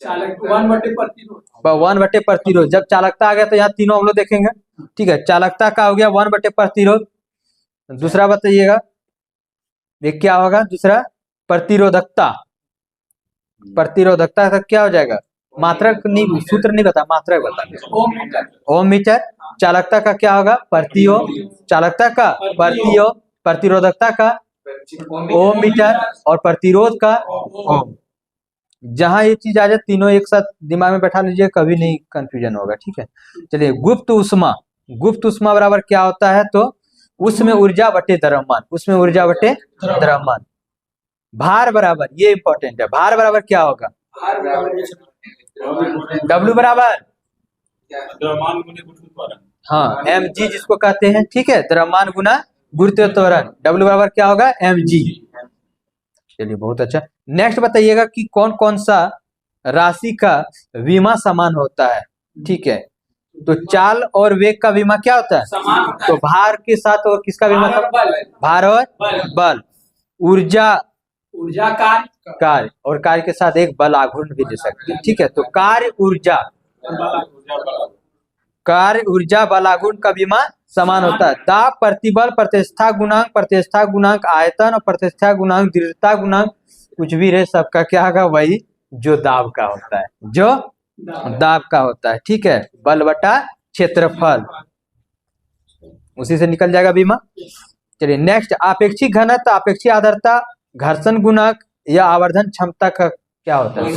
चालक 1 बटे प्रतिरोध, 1 बटे प्रतिरोध, जब चालकता आ गया तो यहाँ तीनों हम लोग देखेंगे, ठीक है, चालकता का हो गया 1 बटे प्रतिरोध। दूसरा बताइएगा ये क्या होगा, दूसरा प्रतिरोधकता, प्रतिरोधकता का क्या हो जाएगा, मात्रक नहीं, सूत्र नहीं बता, मात्रक बता, ओम मीटर। चालकता का क्या होगा, प्रति ओम, चालकता का प्रति ओम, प्रतिरोधकता का ओम मीटर और प्रतिरोध का ओम। जहां ये चीज आ जाए तीनों एक साथ दिमाग में बैठा लीजिए, कभी नहीं कंफ्यूजन होगा, ठीक है। चलिए गुप्त उष्मा, गुप्त उष्मा बराबर क्या होता है, तो उसमें ऊर्जा बटे द्रव्यमान, उसमें ऊर्जा बटे द्रव्यमान। भार बराबर, ये इंपॉर्टेंट है, भार बराबर क्या होगा, W बराबर द्रव्यमान गुने गुरुत्व त्वरण, हाँ mg जिसको कहते हैं, ठीक है, द्रव्यमान गुना गुरुत्व त्वरण, W बराबर क्या होगा mg। चलिए बहुत अच्छा। नेक्स्ट बताइएगा कि कौन कौन सा राशि का विमा समान होता है, ठीक है, तो चाल और वेग का विमा क्या होता है, तो भार के साथ और किसका विमा, भार और बल, ऊर्जा ऊर्जा कार्य और कार्य के साथ एक बल आघूर्ण भी दे सकते हैं, ठीक है। तो कार्य ऊर्जा, कार्य ऊर्जा बल आघूर्ण का विमा समान होता है। दाब प्रतिबल प्रतिष्ठा गुणांक, प्रतिष्ठा गुणांक आयतन और प्रतिष्ठा गुणांक दृढ़ता गुणांक, कुछ भी रहे सबका क्या होगा, वही जो दाब का होता है, जो दाब का होता है, ठीक है, बल बटा क्षेत्रफल, उसी से निकल जाएगा बीमा। चलिए नेक्स्ट, आपेक्षिक घनत्व, आपेक्षिक आर्द्रता, घर्षण गुणांक या आवर्धन क्षमता का क्या होता है,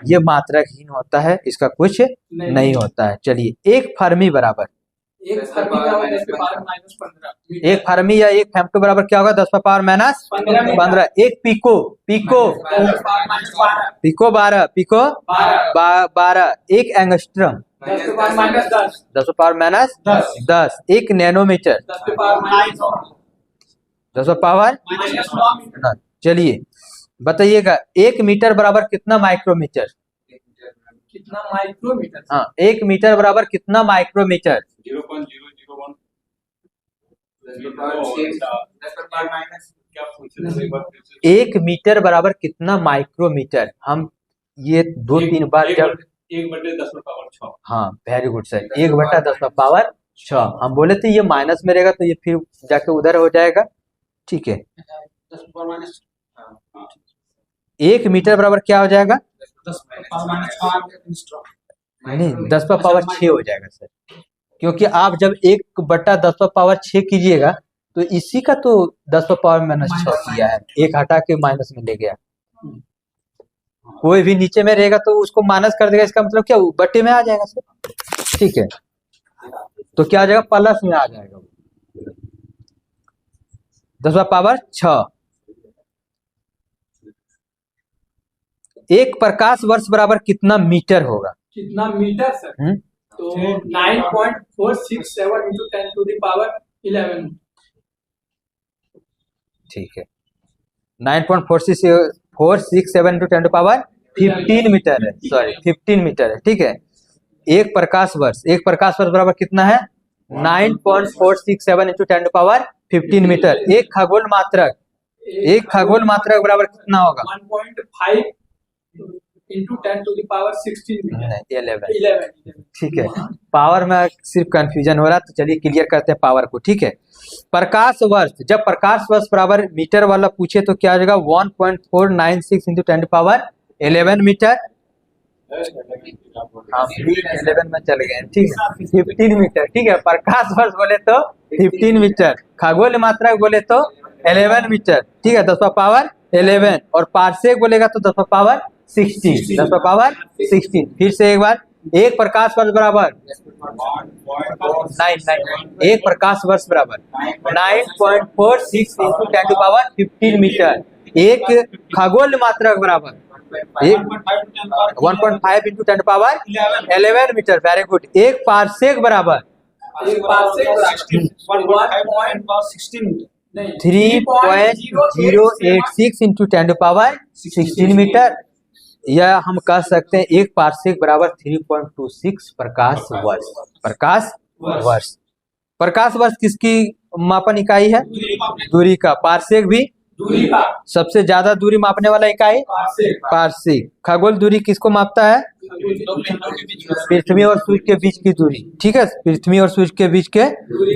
ये मात्रकहीन होता है, इसका कुछ नहीं होता है। चलिए एक फर्मी बराबर, एक फर्मी बराबर 10 के पावर -15, एक फर्मी या एक फेम्टो बराबर क्या होगा, 10 पर पावर माइनस 15। एक पिको, पिको 10 के पावर -12, पिको 12, पिको 12। एक एंगस्ट्रम 10 के पावर -10, 10 पर पावर माइनस 10। एक नैनोमीटर 10 के पावर -9, 10 पर पावर -9। चलिए बताइएगा 1 मीटर बराबर कितना माइक्रोमीटर, कितना माइक्रोमीटर, हाँ 1 मीटर बराबर कितना माइक्रोमीटर, 0.001 क्या पूछ रहे थे, एक बार फिर से। 1 मीटर बराबर कितना माइक्रोमीटर, हम ये 2-3 बार जब 1/10⁶। हाँ वेरी गुड सर, 1/10⁶। हम बोले थे ये माइनस में रहेगा तो ये फिर जाके उधर हो जाएगा, ठीक है। 10 के पावर -, 1 मीटर बराबर क्या हो जाएगा, 10 के पावर -8 एंगस्ट्रॉम, नहीं 10 पर पावर 6 हो जाएगा सर, क्योंकि आप जब 1/10⁻6 कीजिएगा तो इसी का तो 10⁻⁻6 किया है, एक हटा के माइनस में ले गया। कोई भी नीचे में रहेगा तो उसको माइनस कर देगा, इसका मतलब क्या बट्टे में आ जाएगा सर। ठीक है, तो क्या आ जाएगा, प्लस में आ जाएगा 10⁻6। एक प्रकाश वर्ष बराबर कितना मीटर होगा? कितना मीटर सर? तो 9.467 into 10⁻11। ठीक है, 9.467 into 10⁻15 मीटर है, सॉरी 15 मीटर है। ठीक है, एक प्रकाश वर्ष बराबर कितना है? 9.467 into 10⁻15 मीटर। एक खगोल मात्रक बराबर कितना होगा? 1.5 into 10⁻16 मीटर। 11। ठीक है, पावर में सिर्फ कंफ्यूजन हो रहा, तो चलिए क्लियर करते हैं पावर को। ठीक है, प्रकाश वर्ष, जब प्रकाश वर्ष बराबर मीटर वाला पूछे तो क्या आ जाएगा? 1.496 into 10⁻11 मीटर। हाँ, 11 में चले गए। ठीक है, 15 मीटर। ठीक है, प्रकाश वर्ष बोले तो 15 मीटर, खगोल मात्रक बोले तो 11 मीटर। ठीक है, 10⁻11, और पारसेक बोलेगा तो 10⁻16, 10⁻16। फिर से एक बार, एक प्रकाश वर्ष बराबर 9 एक प्रकाश वर्ष बराबर 9.46 into 10⁻15 मीटर। एक खगोल मात्रक बराबर 1.5 into 10⁻11 मीटर। Very good. एक पारसेक बराबर 3.086 into 10⁻16 मीटर। या हम कह सकते हैं एक पारसेक बराबर 3.26 प्रकाश वर्ष। प्रकाश वर्ष किसकी मापन इकाई है? दूरी का। पारसेक भी दूरी का। सबसे ज्यादा दूरी मापने वाला इकाई पारसेक। खगोल दूरी किसको मापता है? पृथ्वी और सूर्य के बीच की दूरी। ठीक है, पृथ्वी और सूर्य के बीच के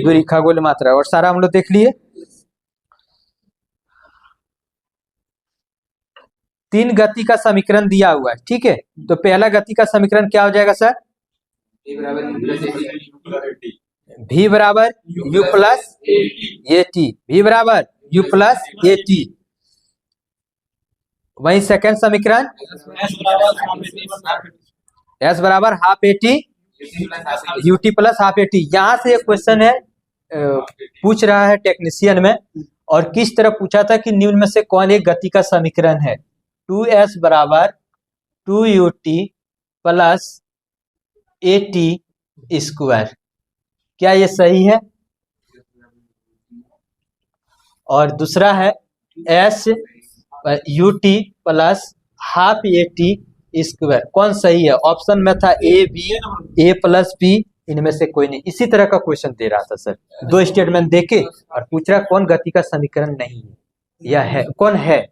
दूरी खगोल मात्रा। और सारा हम लोग देख लिए। 3 गति का समीकरण दिया हुआ है। ठीक है, तो पहला गति का समीकरण क्या हो जाएगा सर? V बराबर U प्लस AT। V बराबर U प्लस AT। वही सेकंड समीकरण S बराबर half AT UT plus half AT। यहाँ से एक क्वेश्चन है, पूछ रहा है टेक्नीशियन में, और किस तरह पूछा था कि निम्न में से कौन एक गति का समीकरण है? 2S बराबर 2UT प्लस AT स्क्वायर। क्या ये सही है? और दूसरा है SUT plus half AT square. कौन सही है? ऑप्शन में था A B, A plus B, इनमें से कोई नहीं। इसी तरह का क्वेश्चन दे रहा था सर, 2 स्टेटमेंट देके और पूछ रहा कौन गति का समीकरण नहीं है या है। कौन है?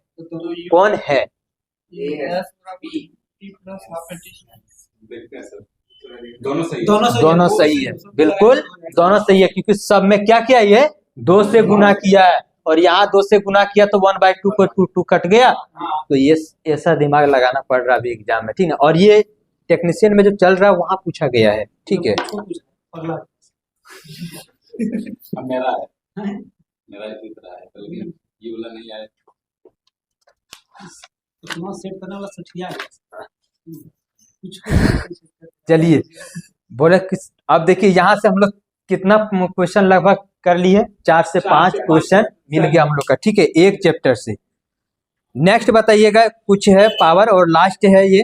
देखते हैं सर, दोनों सही दोनों सही है, बिल्कुल दोनों सही है। क्योंकि सब में क्या किया? ये 2 से गुना किया है, और यहाँ 2 से गुना किया तो 1/2 को 2 कट गया। तो ये ऐसा दिमाग लगाना पड़ रहा अभी एग्जाम में। ठीक है, और ये टेक्नीशियन में जो चल रहा है वहां पूछा गया है। ठीक है, अब मेरा इसी तरह है, तो ये वाला नहीं आया। सेट करने वाला सठिया है। चलिए बोले किस। अब देखिए यहाँ से हम लोग कितना क्वेश्चन लगभग कर लिए? 4 से 5 क्वेश्चन मिल गया हम लोग का। ठीक है, एक चैप्टर से। नेक्स्ट बताइएगा, कुछ है पावर और लास्ट है ये।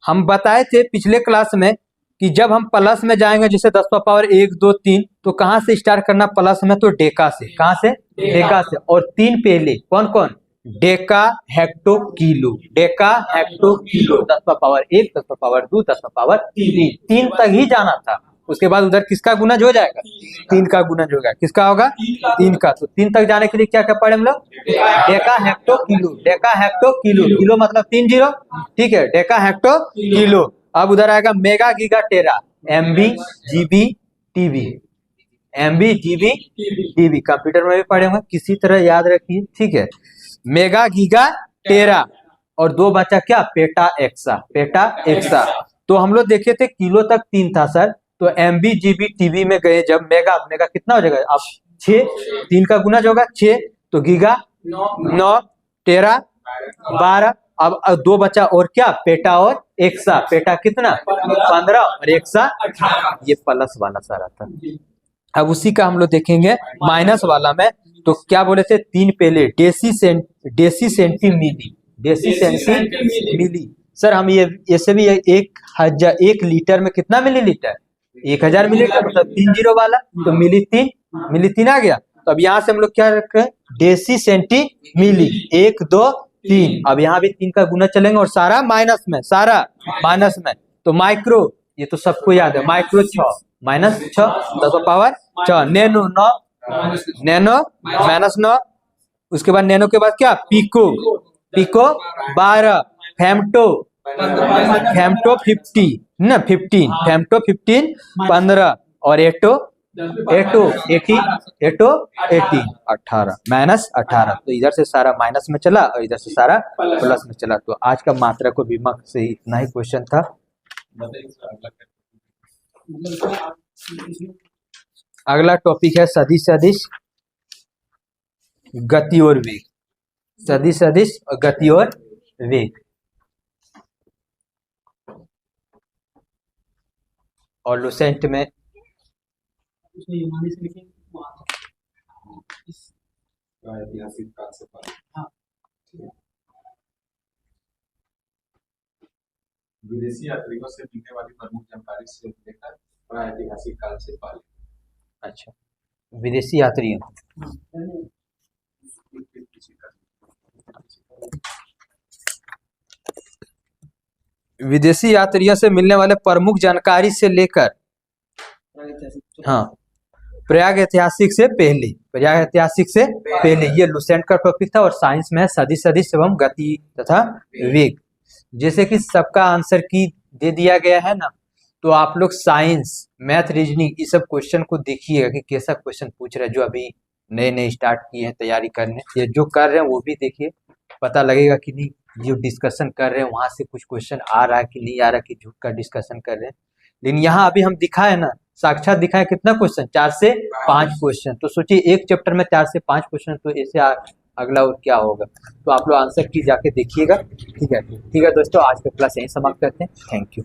हम बताए थे पिछले क्लास में कि जब हम प्लस में जाएंगे, जैसे 10⁻1 2 3, तो कहाँ से स्टार्ट करना प्लस में? तो डेका से। कहाँ से? डेका से। और 3 पहले कौन कौन? Deka, hecto, kilo. Deka, hecto, kilo. 10⁻1 10⁻2 10⁻3, 3 तक ही जाना था। उसके बाद उधर किसका गुणज हो जाएगा? 3 का गुणज होगा। किसका होगा? 3 का। तो 3 तक जाने के लिए क्या क्या पढ़े हम लोग? Deka, hecto, kilo. Deka, hecto, kilo. Kilo मतलब 3 0। ठीक है, डेका, हेक्टो, किलो। अब उधर आएगा मेगा, गीगा, टेरा, MB, GB, TB। MB, GB, TB computer में भी पढ़े होंगे, किसी तरह याद रखिए। ठीक है, मेगा, गीगा, टेरा, और 2 बचा क्या? Peta, exa. Peta, exa. तो हम लोग देखे थे किलो तक 3 था सर, तो MB GB TB में गए जब मेगा, मेगा कितना हो जाएगा अब 6, 3 का गुना जो होगा 6, तो गीगा 9, टेरा 12, अब 2 बचा और क्या, पेटा और एक्सा। पेटा कितना 15 और एक्सा 18। ये प्लस वाला सारा था। अब उसी का हम लोग देखेंगे माइनस वाला में, तो क्या बोले थे 3 पहले डेसी सेंटी मिली। सर हम ये ऐसे भी 1 लीटर में कितना मिलीलीटर, 1000 मिलीलीटर, मतलब 3 जीरो वाला, तो मिली 3 आ गया। तो अब यहाँ से हम लोग क्या रख रहे हैं, डेसी सेंटी मिली, 1 2 3। अब यहाँ भी 3 का गुना चलेंगे और सारा माइनस में, तो माइक्रो, ये तो सबको याद है, micro 6 minus 6 10 power 6, nano 9, nano minus 9, उसके बाद नैनो के बाद क्या, पिको 12, फेम्टो 50 ना 15, फेम्टो 15 15, और एटो 18 माइनस 18। तो इधर से सारा माइनस में चला और इधर से सारा प्लस में चला। तो आज का मात्रा को विमक से इतना ही क्वेश्चन था। अगला टॉपिक है सदिश सदिश गति और वेग। सदिश सदिश और गति और वेग। और लुसेंट में उसमें यूनानी से लिखेंगे वहाँ तक। ऐतिहासिक काल से पहले। हाँ। विदेशी यात्रियों से मिलने वाली प्रमुख जानकारी से लेकर प्रागैतिहासिक काल से पहले। अच्छा, विदेशी यात्रियों, विदेशी यात्रियों से मिलने वाले प्रमुख जानकारी से लेकर, हाँ, प्रयाग ऐतिहासिक से पहले, ये लुसेंट का टॉपिक था। और साइंस में है सदिश सदिश एवं गति तथा वेग। जैसे कि सबका आंसर की दे दिया गया है ना, तो आप लोग साइंस, मैथ, रीजनिंग ये सब क्वेश्चन को देखिएगा कि कैसा क्वेश्चन पूछ रहा है। जो अभी नए स्टार्ट किए हैं तैयारी करने, ये जो कर रहे हैं वो भी देखिए, पता लगेगा कि नहीं जो डिस्कशन कर रहे हैं वहां से कुछ क्वेश्चन आ रहा है कि नहीं आ रहा, कि झूठ का डिस्कशन कर रहे हैं। लेकिन यहाँ अभी हम दिखाए ना, साक्षात दिखाए कितना क्वेश्चन, 4 से 5 क्वेश्चन। तो सोचिए एक चैप्टर में 4 से 5 क्वेश्चन, तो ऐसे अगला और क्या होगा। तो आप लोग आंसर की जाके देखिएगा। ठीक है दोस्तों, आज का क्लास यहीं समाप्त करते हैं। Thank you.